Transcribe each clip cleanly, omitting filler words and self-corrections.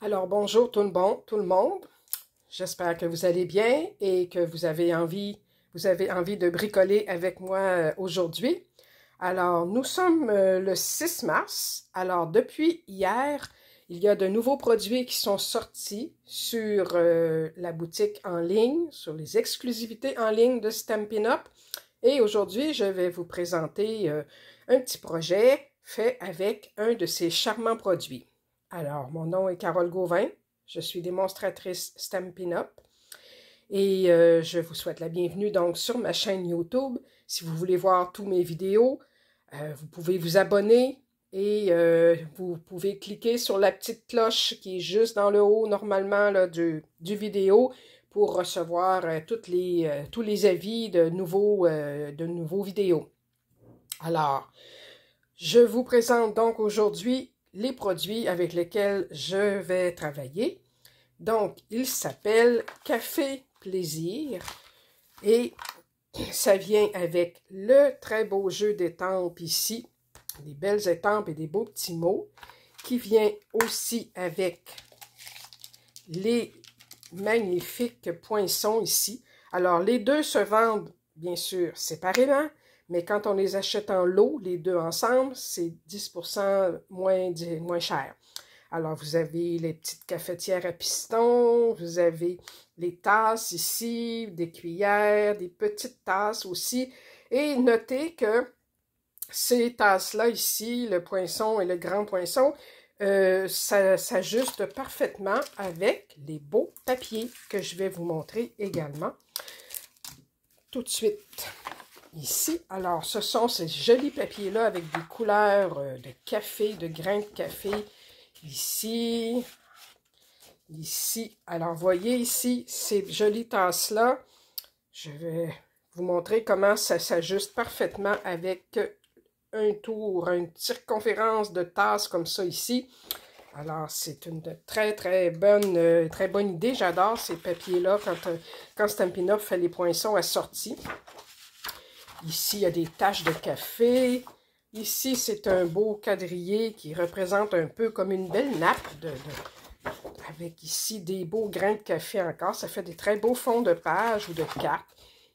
Alors bonjour tout le monde. J'espère que vous allez bien et que vous avez envie de bricoler avec moi aujourd'hui. Alors nous sommes le 6 mars. Alors depuis hier, il y a de nouveaux produits qui sont sortis sur la boutique en ligne, sur les exclusivités en ligne de Stampin' Up. Et aujourd'hui, je vais vous présenter un petit projet fait avec un de ces charmants produits. Alors, mon nom est Carole Gauvin, je suis démonstratrice Stampin' Up et je vous souhaite la bienvenue donc sur ma chaîne YouTube. Si vous voulez voir tous mes vidéos, vous pouvez vous abonner et vous pouvez cliquer sur la petite cloche qui est juste dans le haut normalement là, du vidéo pour recevoir tous les avis de nouveaux vidéos. Alors, je vous présente donc aujourd'hui les produits avec lesquels je vais travailler. Donc, il s'appelle Café Plaisir et ça vient avec le très beau jeu d'étampes ici, des belles étampes et des beaux petits mots, qui vient aussi avec les magnifiques poinçons ici. Alors, les deux se vendent, bien sûr, séparément, mais quand on les achète en lot, les deux ensemble, c'est 10% moins cher. Alors, vous avez les petites cafetières à piston, vous avez les tasses ici, des cuillères, des petites tasses aussi. Et notez que ces tasses-là ici, le poinçon et le grand poinçon, ça s'ajuste parfaitement avec les beaux papiers que je vais vous montrer également tout de suite. Ici, alors ce sont ces jolis papiers-là avec des couleurs de café, de grains de café. Ici, alors voyez ici, ces jolies tasses-là, je vais vous montrer comment ça s'ajuste parfaitement avec une circonférence de tasses comme ça ici. Alors, c'est une très bonne idée. J'adore ces papiers-là quand Stampin' Up fait les poinçons assortis. Ici, il y a des taches de café. Ici, c'est un beau quadrillé qui représente un peu comme une belle nappe avec ici des beaux grains de café encore. Ça fait des très beaux fonds de page ou de cartes.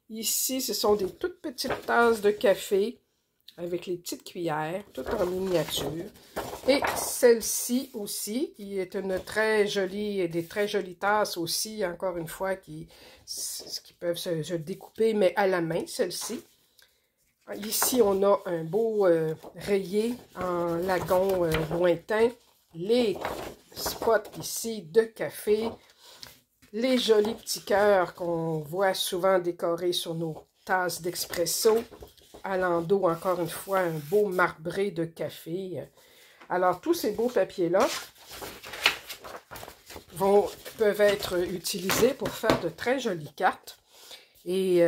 Ici, ce sont des toutes petites tasses de café avec les petites cuillères, toutes en miniature. Et celle-ci aussi, qui est des très jolies tasses aussi, encore une fois, qui peuvent se découper, mais à la main, celle-ci. Ici, on a un beau rayé en lagon lointain, les spots ici de café, les jolis petits cœurs qu'on voit souvent décorés sur nos tasses d'expresso, à l'endos, encore une fois, un beau marbré de café. Alors, tous ces beaux papiers-là peuvent être utilisés pour faire de très jolies cartes. Et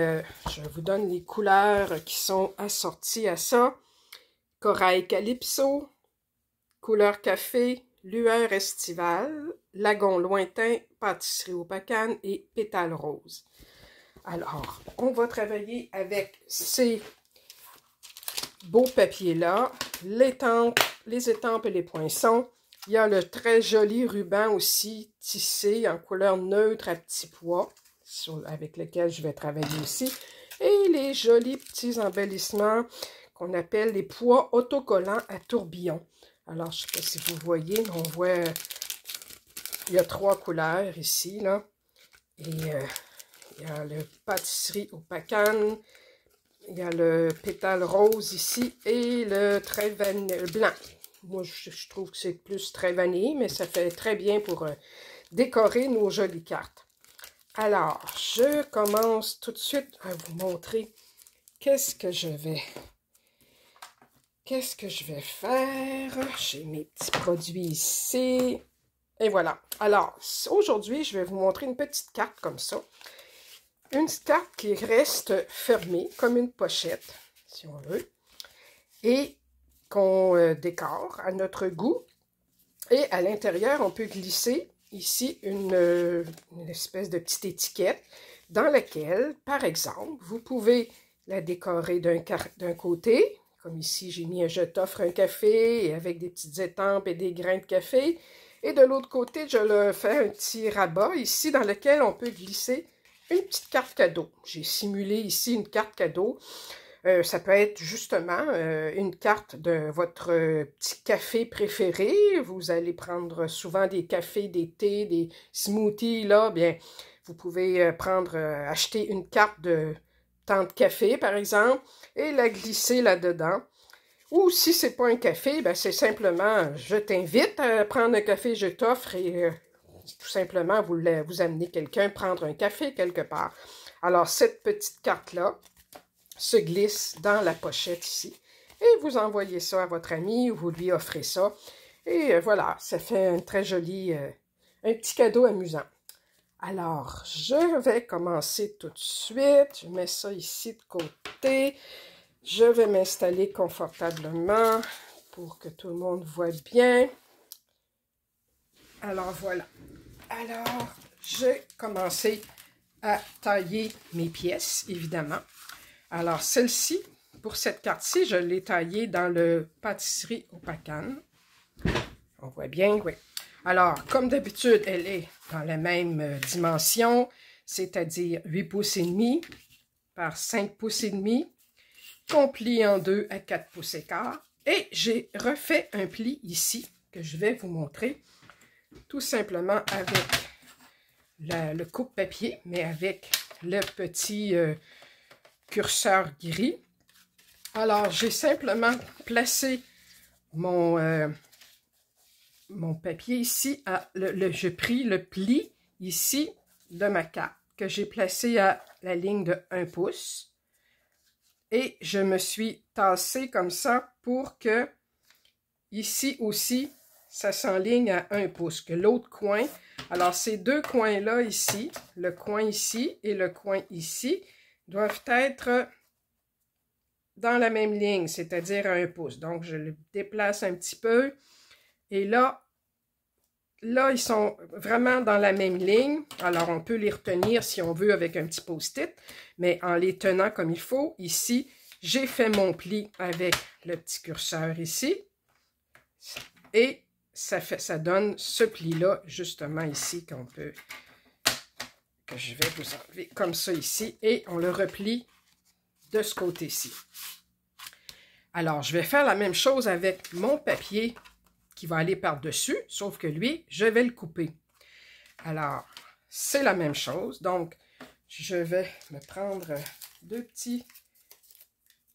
je vous donne les couleurs qui sont assorties à ça. Corail Calypso, couleur café, lueur estivale, lagon lointain, pâtisserie au pacane et pétales roses. Alors, on va travailler avec ces beaux papiers-là, les étampes et les poinçons. Il y a le très joli ruban aussi tissé en couleur neutre à petits pois, avec lequel je vais travailler aussi. Et les jolis petits embellissements qu'on appelle les pois autocollants à tourbillon. Alors, je ne sais pas si vous voyez, mais on voit, il y a 3 couleurs ici, là. Et il y a le pâtisserie au pacane, il y a le pétale rose ici et le très blanc. Moi, je trouve que c'est plus très vanille, mais ça fait très bien pour décorer nos jolies cartes. Alors, je commence tout de suite à vous montrer qu'est-ce que je vais faire. J'ai mes petits produits ici. Et voilà. Alors, aujourd'hui, je vais vous montrer une petite carte comme ça. Une carte qui reste fermée, comme une pochette, si on veut. Et qu'on décore à notre goût. Et à l'intérieur, on peut glisser ici une espèce de petite étiquette dans laquelle, par exemple, vous pouvez la décorer d'un côté. Comme ici, j'ai mis un « Je t'offre un café » avec des petites étampes et des grains de café. Et de l'autre côté, je le fais un petit rabat ici dans lequel on peut glisser une petite carte cadeau. J'ai simulé ici une carte cadeau. Ça peut être justement une carte de votre petit café préféré. Vous allez prendre souvent des cafés, des thés, des smoothies, là. Bien, vous pouvez acheter une carte de tant de café, par exemple, et la glisser là-dedans. Ou si c'est pas un café, ben c'est simplement, je t'invite à prendre un café, je t'offre et tout simplement, vous amenez quelqu'un prendre un café quelque part. Alors, cette petite carte-là se glisse dans la pochette ici. Et vous envoyez ça à votre ami ou vous lui offrez ça. Et voilà, ça fait un très joli, un petit cadeau amusant. Alors, je vais commencer tout de suite. Je mets ça ici de côté. Je vais m'installer confortablement pour que tout le monde voit bien. Alors, voilà. Alors, j'ai commencé à tailler mes pièces, évidemment. Alors, celle-ci, pour cette carte-ci, je l'ai taillée dans le pâtisserie au Pacan. On voit bien, oui. Alors, comme d'habitude, elle est dans la même dimension, c'est-à-dire 8 pouces et demi par 5 pouces et demi, qu'on plie en deux à 4 pouces et quart. Et j'ai refait un pli ici, que je vais vous montrer, tout simplement avec le coupe-papier, mais avec le petit curseur gris. Alors, j'ai simplement placé mon papier ici. J'ai pris le pli ici de ma carte que j'ai placé à la ligne de 1 pouce. Et je me suis tassé comme ça pour que ici aussi, ça s'enligne à 1 pouce, que l'autre coin. Alors, ces deux coins-là ici, le coin ici et le coin ici, doivent être dans la même ligne, c'est-à-dire à 1 pouce. Donc, je le déplace un petit peu. Et là, ils sont vraiment dans la même ligne. Alors, on peut les retenir si on veut avec un petit post-it. Mais en les tenant comme il faut, ici, j'ai fait mon pli avec le petit curseur ici. Et ça donne ce pli-là, justement ici, que je vais vous enlever comme ça ici. Et on le replie de ce côté-ci. Alors, je vais faire la même chose avec mon papier qui va aller par-dessus, sauf que lui, je vais le couper. Alors, c'est la même chose. Donc, je vais me prendre deux petits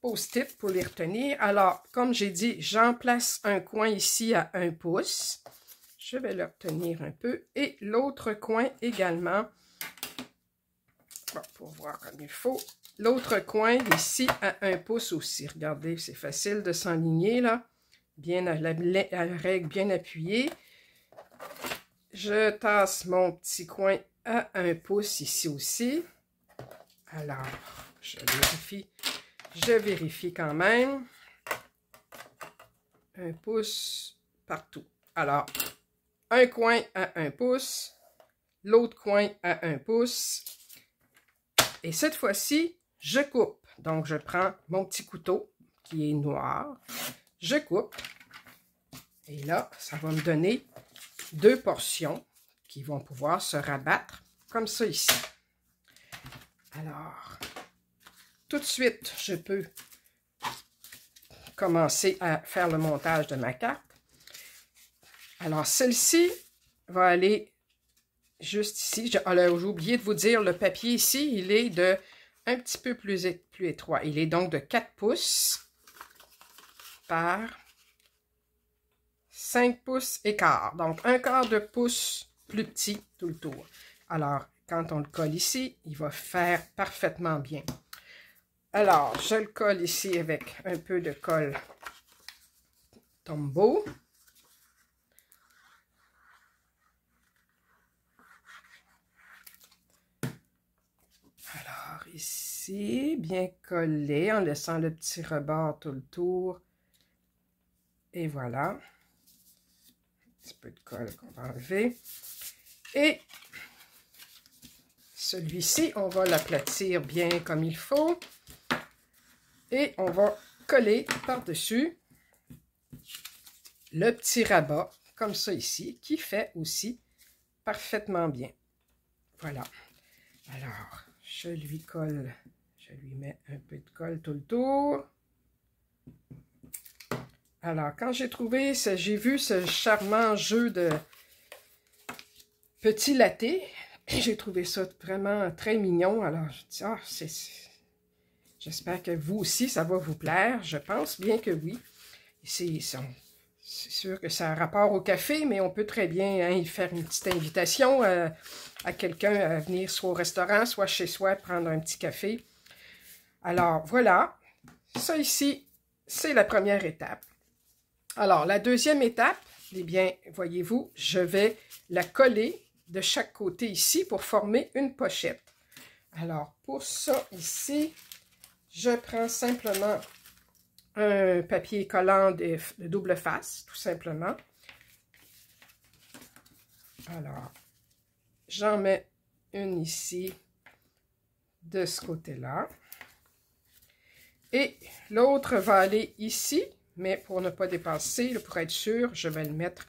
post-it pour les retenir. Alors, comme j'ai dit, j'en place un coin ici à 1 pouce. Je vais le retenir un peu. Et l'autre coin également. Bon, pour voir comme il faut. L'autre coin ici à 1 pouce aussi. Regardez, c'est facile de s'enligner là. Bien à la règle bien appuyée. Je tasse mon petit coin à 1 pouce ici aussi. Alors, je vérifie quand même. 1 pouce partout. Alors, un coin à 1 pouce, l'autre coin à 1 pouce. Et cette fois-ci, je coupe. Donc, je prends mon petit couteau qui est noir. Je coupe. Et là, ça va me donner 2 portions qui vont pouvoir se rabattre comme ça ici. Alors, tout de suite, je peux commencer à faire le montage de ma carte. Alors, celle-ci va aller juste ici. J'ai oublié de vous dire, le papier ici, il est de un petit peu plus étroit. Il est donc de 4 pouces par 5 pouces et quart. Donc, un quart de pouce plus petit tout le tour. Alors, quand on le colle ici, il va faire parfaitement bien. Alors, je le colle ici avec un peu de colle Tombow. Alors, ici, bien collé, en laissant le petit rebord tout le tour. Et voilà. Un petit peu de colle qu'on va enlever. Et celui-ci, on va l'aplatir bien comme il faut. Et on va coller par-dessus le petit rabat, comme ça ici, qui fait aussi parfaitement bien. Voilà. Alors, je lui colle, je lui mets un peu de colle tout le tour. Alors, quand j'ai vu ce charmant jeu de petit latte, j'ai trouvé ça vraiment très mignon. Alors, je dis, ah, j'espère que vous aussi, ça va vous plaire. Je pense bien que oui. C'est sûr que ça a rapport au café, mais on peut très bien y faire une petite invitation à quelqu'un à venir soit au restaurant, soit chez soi, prendre un petit café. Alors, voilà. Ça ici, c'est la première étape. Alors, la deuxième étape, eh bien, voyez-vous, je vais la coller de chaque côté ici pour former une pochette. Alors, pour ça, ici, je prends simplement un papier collant de double face, tout simplement. Alors, j'en mets une ici, de ce côté-là. Et l'autre va aller ici, mais pour ne pas dépasser, pour être sûr, je vais le mettre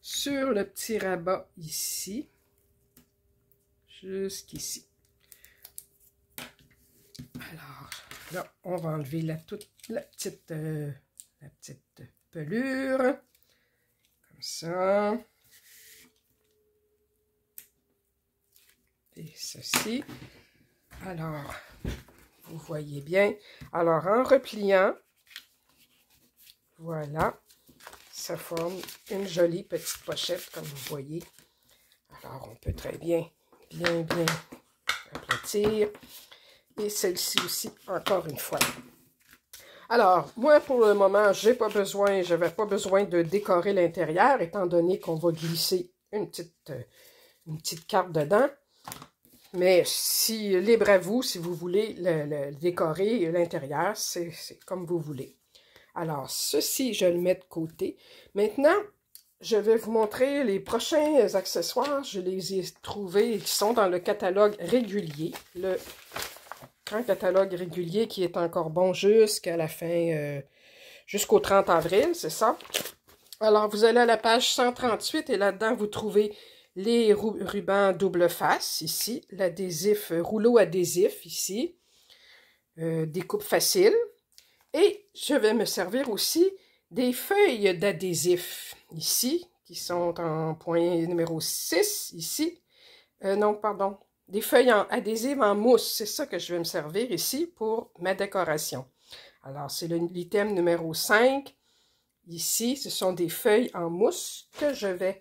sur le petit rabat ici, jusqu'ici. Alors, là, on va enlever la petite pelure, comme ça. Et ceci. Alors, vous voyez bien. Alors, en repliant, voilà, ça forme une jolie petite pochette, comme vous voyez. Alors, on peut très bien aplatir. Et celle-ci aussi, encore une fois. Alors, moi, pour le moment, je n'avais pas besoin de décorer l'intérieur, étant donné qu'on va glisser une petite carte dedans. Mais libre à vous, si vous voulez le décorer l'intérieur, c'est comme vous voulez. Alors, ceci, je le mets de côté. Maintenant, je vais vous montrer les prochains accessoires. Je les ai trouvés qui sont dans le catalogue régulier. Le grand catalogue régulier qui est encore bon jusqu'à la fin, jusqu'au 30 avril, c'est ça. Alors, vous allez à la page 138 et là-dedans, vous trouvez les rubans double face, ici, l'adhésif, rouleau adhésif, ici, découpe facile. Et je vais me servir aussi des feuilles d'adhésif, ici, qui sont en point numéro 6, ici. Non, pardon, des feuilles adhésives en mousse, c'est ça que je vais me servir ici pour ma décoration. Alors, c'est l'item numéro 5. Ici, ce sont des feuilles en mousse que je vais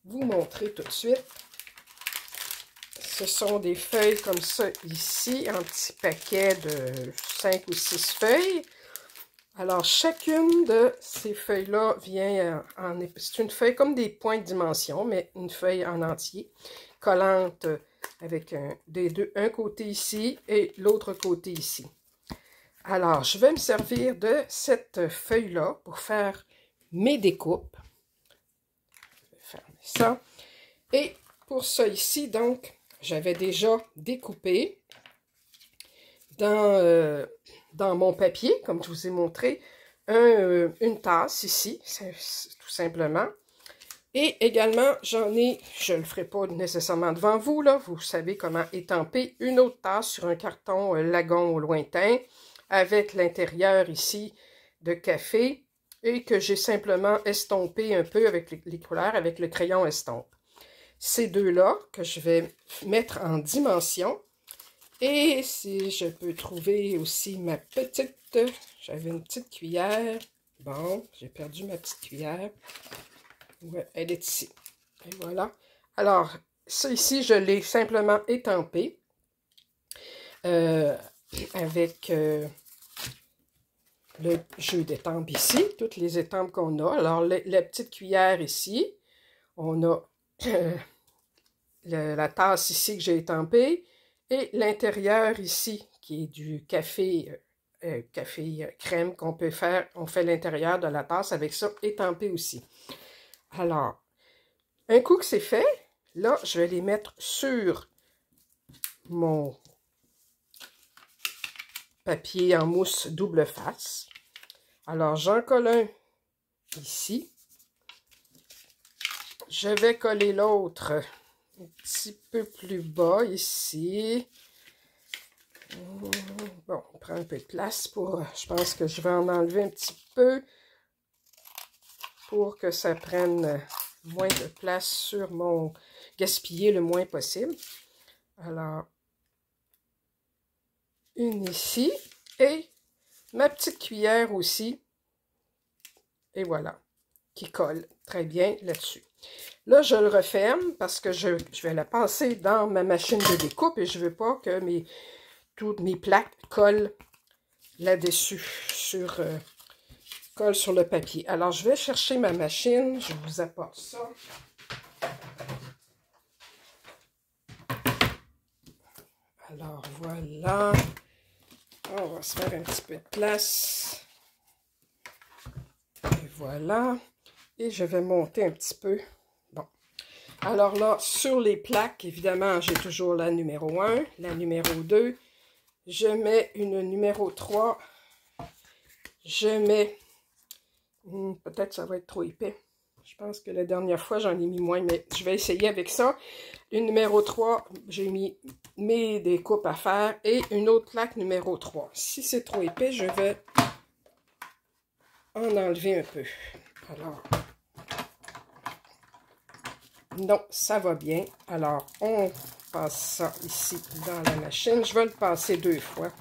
vous montrer tout de suite. Ce sont des feuilles comme ça ici, un petit paquet de 5 ou 6 feuilles. Alors, chacune de ces feuilles-là vient c'est une feuille comme des points de dimension, mais une feuille en entier, collante avec un côté ici et l'autre côté ici. Alors, je vais me servir de cette feuille-là pour faire mes découpes. Je vais fermer ça. Et pour ça ici, donc, j'avais déjà découpé dans mon papier, comme je vous ai montré, une tasse ici, tout simplement. Et également, j'en ai, je ne le ferai pas nécessairement devant vous, là, vous savez comment étamper une autre tasse sur un carton lagon au lointain, avec l'intérieur ici de café, et que j'ai simplement estompé un peu avec les couleurs, avec le crayon estompe. Ces deux-là que je vais mettre en dimension. Et si je peux trouver aussi ma petite... J'avais une petite cuillère. Bon, j'ai perdu ma petite cuillère. Ouais, elle est ici. Et voilà. Alors, ça ici, je l'ai simplement étampé avec le jeu d'étampes ici, toutes les étampes qu'on a. Alors, la petite cuillère ici, on a la tasse ici que j'ai étampée, et l'intérieur ici, qui est du café crème qu'on peut faire, on fait l'intérieur de la tasse avec ça étampé aussi. Alors, un coup que c'est fait, là, je vais les mettre sur mon papier en mousse double face. Alors, j'en colle un ici. je vais coller l'autre un petit peu plus bas ici. Bon, on prend un peu de place pour... Je pense que je vais en enlever un petit peu pour que ça prenne moins de place sur mon... gaspiller le moins possible. Alors, une ici et ma petite cuillère aussi. Et voilà, qui colle très bien là-dessus. Là, je le referme parce que je vais la passer dans ma machine de découpe et je ne veux pas que toutes mes plaques collent là-dessus, collent sur le papier. Alors, je vais chercher ma machine, je vous apporte ça. Alors, voilà. On va se faire un petit peu de place. Et voilà. Et je vais monter un petit peu. Bon. Alors là, sur les plaques, évidemment, j'ai toujours la numéro 1, la numéro 2. Je mets une numéro 3. Je mets... peut-être ça va être trop épais. Je pense que la dernière fois, j'en ai mis moins, mais je vais essayer avec ça. Une numéro 3, j'ai mis mes découpes à faire. Et une autre plaque numéro 3. Si c'est trop épais, je vais en enlever un peu. Alors... non, ça va bien. Alors, on passe ça ici dans la machine. Je vais le passer 2 fois.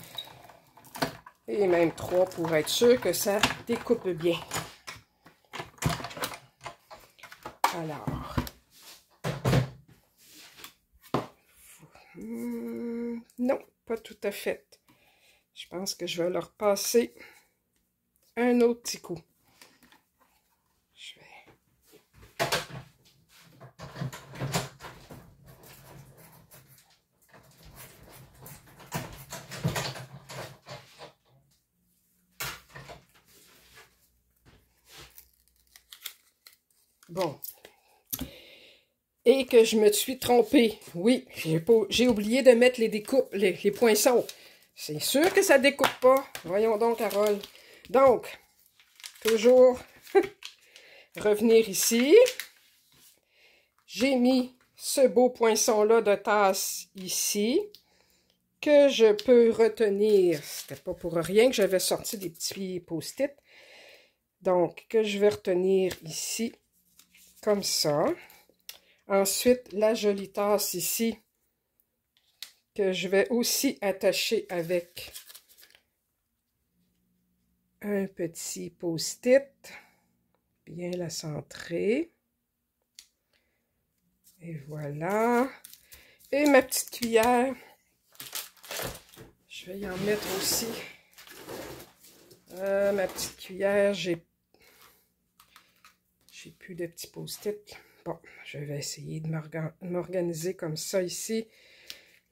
Et même 3 pour être sûr que ça découpe bien. Alors. Non, pas tout à fait. Je pense que je vais leur passer un autre petit coup. Je vais... bon. Et que je me suis trompée. Oui, j'ai oublié de mettre les découpes, les poinçons. C'est sûr que ça ne découpe pas. Voyons donc, Carole. Donc, toujours revenir ici. J'ai mis ce beau poinçon-là de tasse ici, que je peux retenir. C'était pas pour rien que j'avais sorti des petits post-it. Donc, que je vais retenir ici, comme ça. Ensuite, la jolie tasse ici, que je vais aussi attacher avec un petit post-it. Bien la centrer. Et voilà. Et ma petite cuillère. Je vais y en mettre aussi. Ma petite cuillère, j'ai plus de petits post-it. Bon, je vais essayer de m'organiser comme ça ici.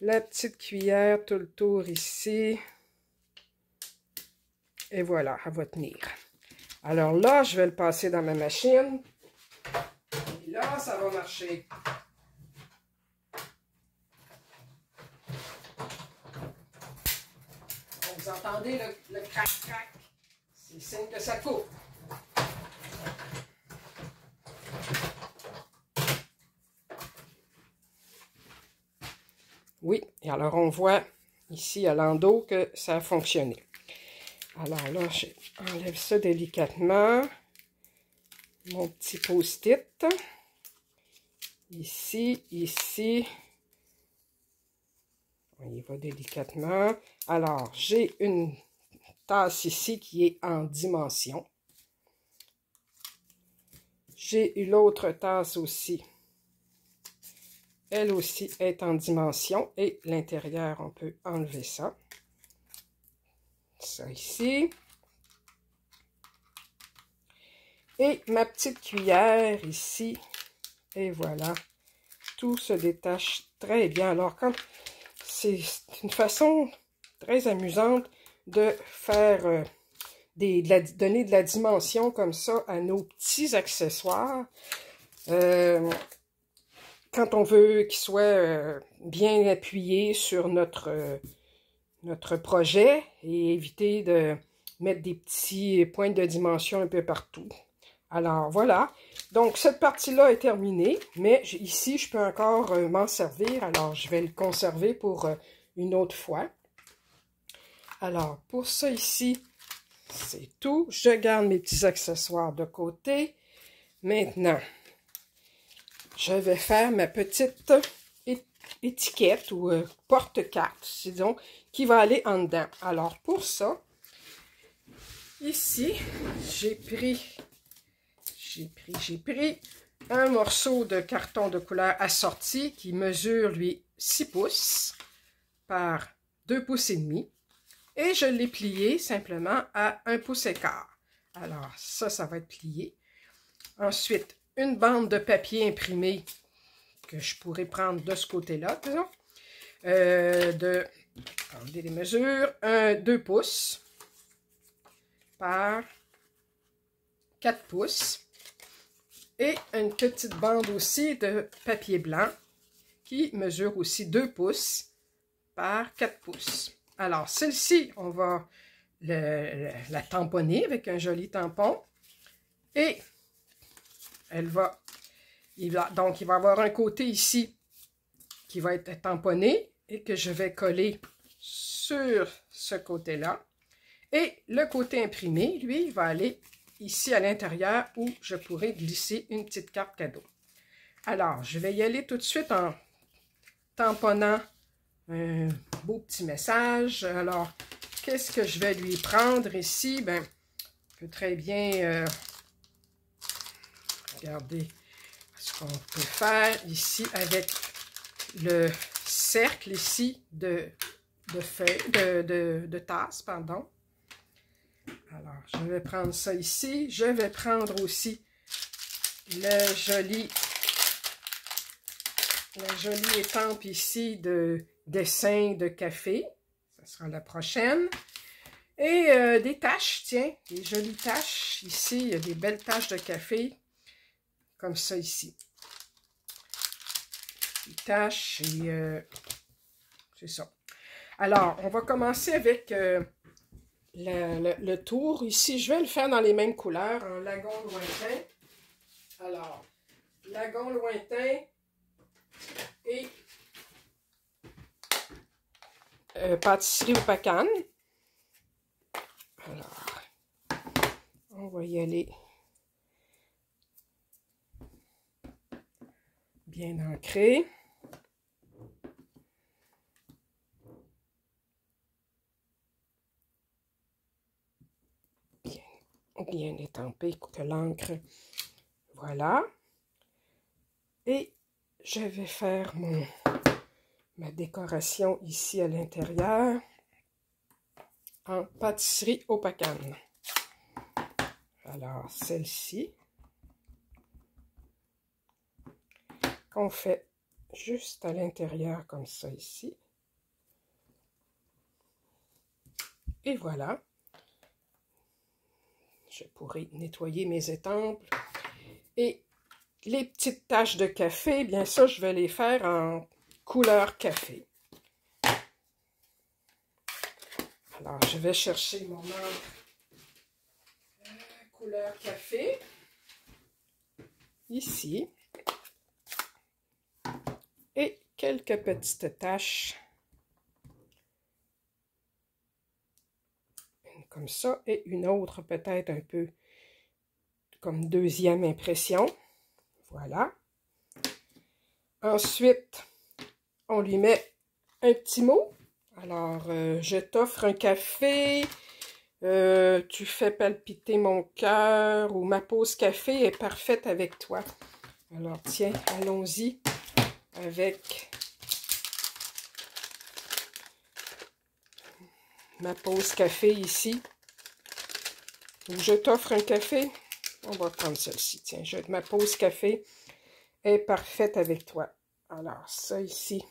La petite cuillère, tout le tour ici. Et voilà, elle va tenir. Alors là, je vais le passer dans ma machine. Et là, ça va marcher. Vous entendez le crac-crac? C'est signe que ça coupe. Oui, et alors on voit ici à l'endos que ça a fonctionné. Alors là, j'enlève ça délicatement. Mon petit post-it. Ici, ici. On y va délicatement. Alors, j'ai une tasse ici qui est en dimension. J'ai eu l'autre tasse aussi. Elle aussi est en dimension. Et l'intérieur, on peut enlever ça. Ça ici. Et ma petite cuillère ici. Et voilà. Tout se détache très bien. Alors, quand c'est une façon très amusante de faire donner de la dimension comme ça à nos petits accessoires. Quand on veut qu'ils soient bien appuyés sur notre projet et éviter de mettre des petits points de dimension un peu partout. Alors voilà, Donc, cette partie-là est terminée, mais ici, je peux encore m'en servir. Alors, je vais le conserver pour une autre fois. Alors, pour ça ici, c'est tout. Je garde mes petits accessoires de côté. Maintenant, je vais faire ma petite étiquette ou porte-carte, disons, qui va aller en dedans. Alors, pour ça, ici, j'ai pris un morceau de carton de couleur assorti qui mesure, lui, 6 pouces par 2 pouces et demi. Et je l'ai plié simplement à 1 pouce et quart. Alors, ça va être plié. Ensuite, une bande de papier imprimé que je pourrais prendre de ce côté-là, disons. Regardez les mesures. 2 pouces par 4 pouces. Et une petite bande aussi de papier blanc qui mesure aussi 2 pouces par 4 pouces. Alors, celle-ci, on va la tamponner avec un joli tampon. Et donc, il va y avoir un côté ici qui va être tamponné et que je vais coller sur ce côté-là. Et le côté imprimé, lui, il va aller ici à l'intérieur où je pourrai glisser une petite carte cadeau. Alors, je vais y aller tout de suite en tamponnant un beau petit message. Alors, qu'est-ce que je vais lui prendre ici? Ben, je peux très bien regarder ce qu'on peut faire ici avec le cercle ici de feuilles, de tasses, pardon. Alors, je vais prendre ça ici. Je vais prendre aussi la jolie étampe ici de dessin de café. Ça sera la prochaine. Et des taches, tiens, des jolies taches. Ici, il y a des belles taches de café, comme ça ici. Des taches et c'est ça. Alors, on va commencer avec le tour. Ici, je vais le faire dans les mêmes couleurs, un lagon lointain. Alors, lagon lointain et pâtisserie au pacane. Alors, on va y aller bien ancré. Bien étampé pour que l'encre, voilà. Et je vais faire ma décoration ici à l'intérieur en pâtisserie au pacane. Alors, celle-ci, qu'on fait juste à l'intérieur comme ça ici. Et voilà. Je pourrais nettoyer mes étampes. Et les petites taches de café, bien ça, je vais les faire en couleur café. Alors, je vais chercher mon encre couleur café. Ici. Et quelques petites taches. Une comme ça et une autre peut-être un peu comme deuxième impression. Voilà. Ensuite, on lui met un petit mot. Alors, je t'offre un café, tu fais palpiter mon cœur ou ma pause café est parfaite avec toi. Alors, tiens, allons-y avec ma pause café ici. Je t'offre un café. On va prendre celle-ci. Tiens, ma pause café est parfaite avec toi. Alors, ça ici,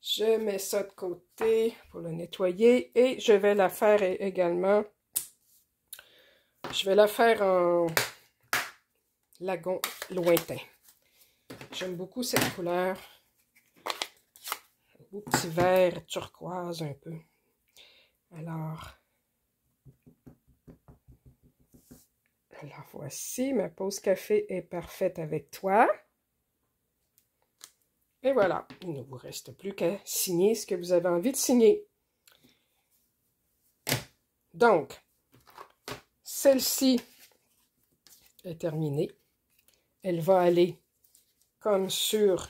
je mets ça de côté pour le nettoyer. Et je vais la faire également. Je vais la faire en lagon lointain. J'aime beaucoup cette couleur. Un beau petit vert turquoise un peu. Alors, Alors voici, ma pause café est parfaite avec toi. Et voilà, il ne vous reste plus qu'à signer ce que vous avez envie de signer. Donc, celle-ci est terminée. Elle va aller comme sur,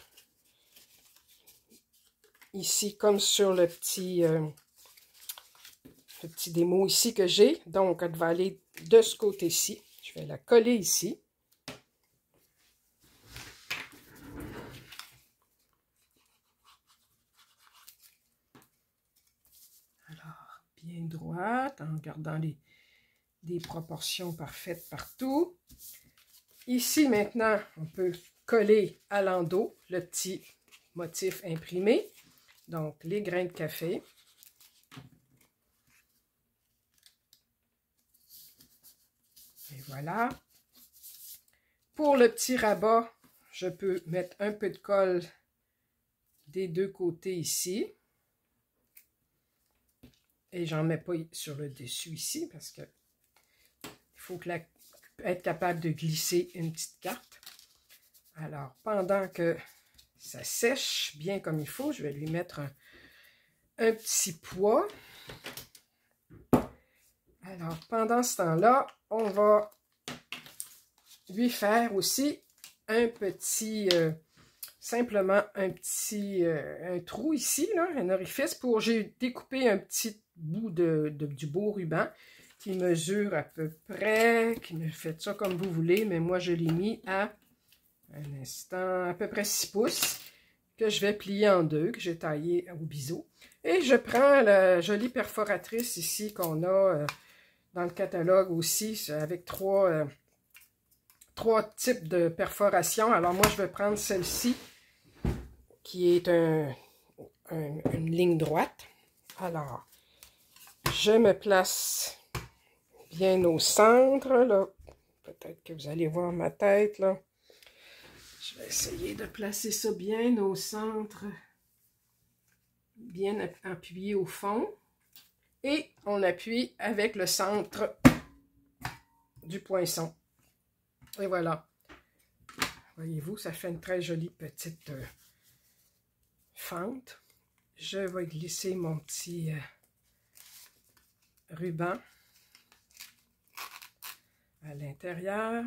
ici, comme sur le petit démo ici que j'ai. Donc, elle va aller de ce côté-ci. Je vais la coller ici. Alors, bien droite, en gardant des proportions parfaites partout. Ici, maintenant, on peut coller à l'endos le petit motif imprimé. Donc, les grains de café. Et voilà. Pour le petit rabat, je peux mettre un peu de colle des deux côtés ici. Et j'en mets pas sur le dessus ici parce que il faut être capable de glisser une petite carte. Alors, pendant que ça sèche bien comme il faut, je vais lui mettre un petit poids. Alors, pendant ce temps-là, on va lui faire aussi un petit, simplement un trou ici, là, un orifice pour, j'ai découpé un petit bout du beau ruban qui mesure à peu près, faites ça comme vous voulez, mais moi je l'ai mis à, un instant, à peu près 6 pouces, que je vais plier en deux, que j'ai taillé au biseau. Et je prends la jolie perforatrice ici qu'on a dans le catalogue aussi, avec trois types de perforation. Alors moi, je vais prendre celle-ci, qui est une ligne droite. Alors, je me place bien au centre, là. Peut-être que vous allez voir ma tête, là. Je vais essayer de placer ça bien au centre, bien appuyé au fond. Et on appuie avec le centre du poinçon. Et voilà. Voyez-vous, ça fait une très jolie petite fente. Je vais glisser mon petit ruban à l'intérieur.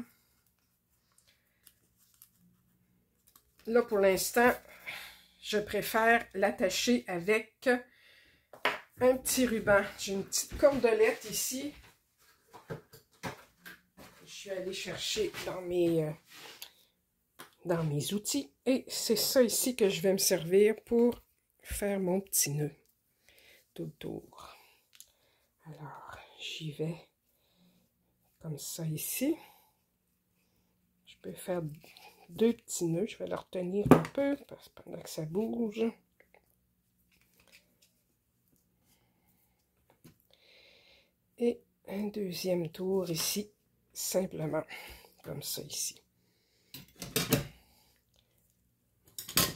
Là, pour l'instant, je préfère l'attacher avec un petit ruban. J'ai une petite cordelette ici. Je suis allée chercher dans mes outils. Et c'est ça ici que je vais me servir pour faire mon petit nœud tout autour. Alors, j'y vais comme ça ici. Je peux faire 2 petits nœuds. Je vais le retenir un peu pendant que ça bouge. Et un deuxième tour ici, simplement comme ça ici.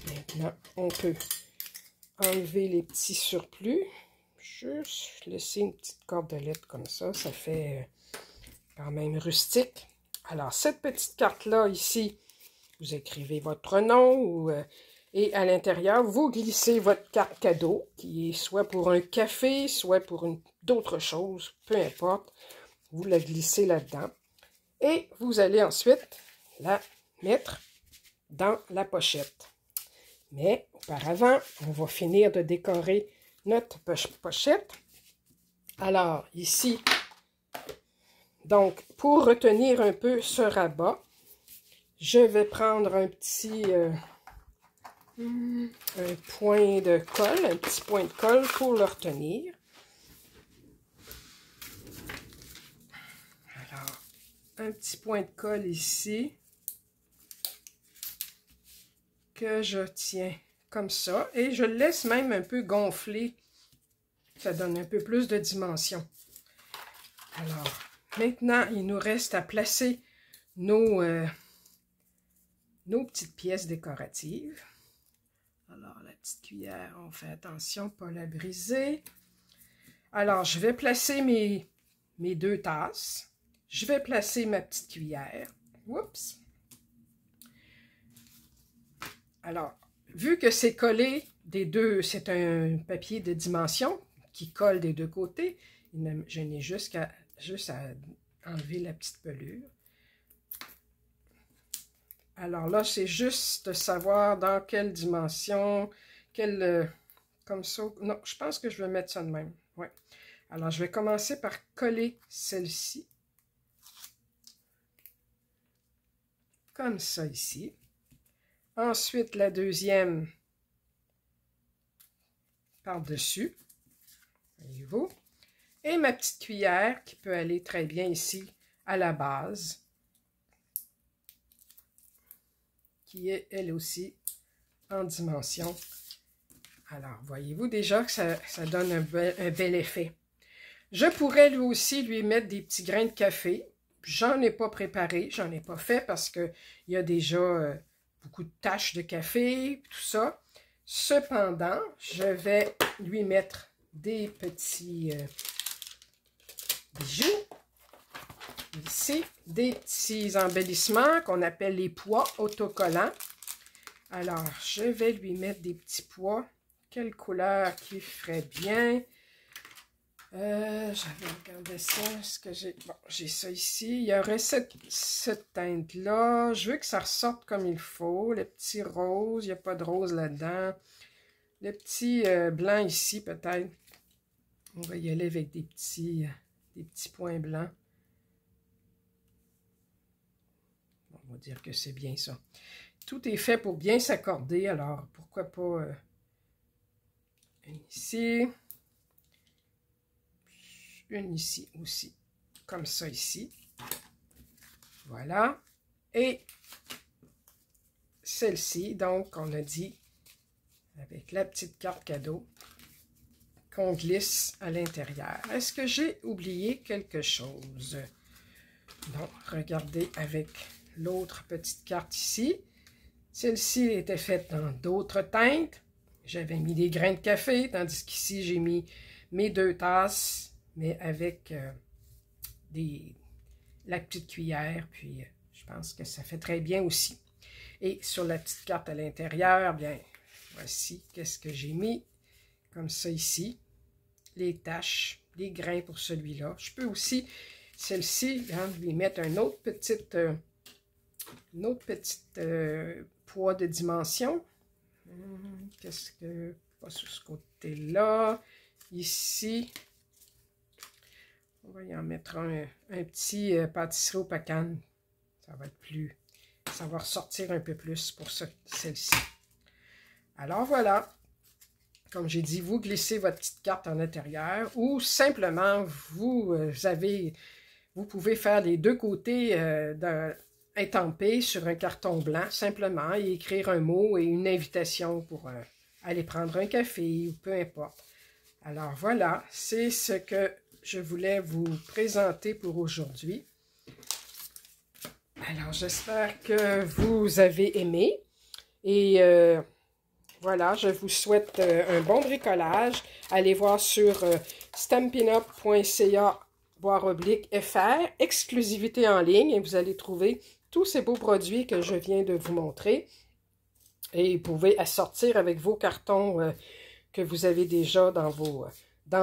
Maintenant, on peut enlever les petits surplus. Juste laisser une petite cordelette comme ça. Ça fait quand même rustique. Alors, cette petite carte-là ici, vous écrivez votre nom et à l'intérieur, vous glissez votre carte cadeau, qui est soit pour un café, soit pour d'autres choses, peu importe. Vous la glissez là-dedans. Et vous allez ensuite la mettre dans la pochette. Mais auparavant, on va finir de décorer notre pochette. Alors, ici, donc, pour retenir un peu ce rabat, je vais prendre un petit point de colle, un petit point de colle pour le retenir. Alors, un petit point de colle ici, que je tiens comme ça, et je le laisse même un peu gonfler. Ça donne un peu plus de dimension. Alors, maintenant, il nous reste à placer nos petites pièces décoratives. Alors, la petite cuillère, on fait attention, pas la briser. Alors, je vais placer mes 2 tasses. je vais placer ma petite cuillère. Oups! Alors, vu que c'est collé des deux, c'est un papier de dimension qui colle des deux côtés, je n'ai juste à enlever la petite pelure. Alors là, c'est juste de savoir dans quelle dimension, comme ça. Non, je pense que je vais mettre ça de même. Ouais. Alors, je vais commencer par coller celle-ci. Comme ça ici. Ensuite, la deuxième par-dessus. Voyez-vous? Et ma petite cuillère qui peut aller très bien ici à la base. Qui est elle aussi en dimension. Alors, voyez-vous déjà que ça donne un bel effet. Je pourrais lui aussi lui mettre des petits grains de café. J'en ai pas préparé, j'en ai pas fait parce qu'il y a déjà beaucoup de taches de café, tout ça. Cependant, je vais lui mettre des petits bijoux. Ici, des petits embellissements qu'on appelle les pois autocollants. Alors, je vais lui mettre des petits pois. Quelle couleur qui ferait bien? J'avais regardé ça. Est-ce que j'ai... Bon, j'ai ça ici. Il y aurait cette teinte-là. Je veux que ça ressorte comme il faut. Le petit rose. Il n'y a pas de rose là-dedans. Le petit blanc ici, peut-être. On va y aller avec des petits points blancs. On va dire que c'est bien ça. Tout est fait pour bien s'accorder, alors pourquoi pas une ici, une ici aussi, comme ça ici. Voilà. Et celle-ci, donc, on a dit, avec la petite carte cadeau, qu'on glisse à l'intérieur. Est-ce que j'ai oublié quelque chose? Non, regardez avec l'autre petite carte ici. Celle-ci était faite dans d'autres teintes. J'avais mis des grains de café, tandis qu'ici, j'ai mis mes 2 tasses, mais avec la petite cuillère. Puis, je pense que ça fait très bien aussi. Et sur la petite carte à l'intérieur, bien, voici qu'est-ce que j'ai mis. Comme ça ici. Les taches, les grains pour celui-là. Je peux aussi, celle-ci, lui mettre une autre petite poids de dimension. Qu'est-ce que... Pas sur ce côté-là. Ici. On va y en mettre un petit pâtisserie au pecan. Ça va être plus... Ça va ressortir un peu plus pour celle-ci. Alors voilà. Comme j'ai dit, vous glissez votre petite carte en intérieur ou simplement, vous pouvez faire les deux côtés étampés sur un carton blanc, simplement, et écrire un mot et une invitation pour aller prendre un café ou peu importe. Alors voilà, c'est ce que je voulais vous présenter pour aujourd'hui. Alors, j'espère que vous avez aimé et... voilà, je vous souhaite un bon bricolage. Allez voir sur stampinup.ca/fr, exclusivité en ligne, et vous allez trouver tous ces beaux produits que je viens de vous montrer. Et vous pouvez assortir avec vos cartons que vous avez déjà dans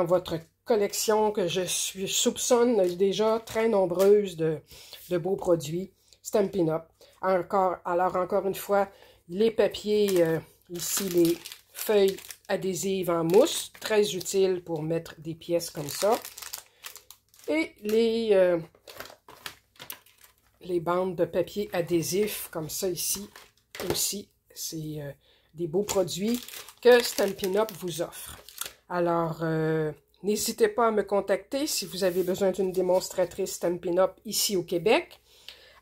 votre collection, que je soupçonne déjà très nombreuse de beaux produits Stampin' Up. Alors, encore une fois, les papiers... ici, les feuilles adhésives en mousse, très utiles pour mettre des pièces comme ça. Et les bandes de papier adhésif comme ça ici aussi. C'est des beaux produits que Stampin' Up vous offre. Alors, n'hésitez pas à me contacter si vous avez besoin d'une démonstratrice Stampin' Up ici au Québec.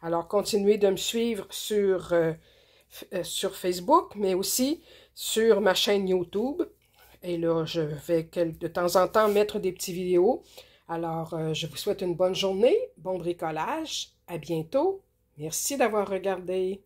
Alors, continuez de me suivre sur Facebook, mais aussi sur ma chaîne YouTube. Et là, je vais de temps en temps mettre des petites vidéos. Alors, je vous souhaite une bonne journée, bon bricolage. À bientôt. Merci d'avoir regardé.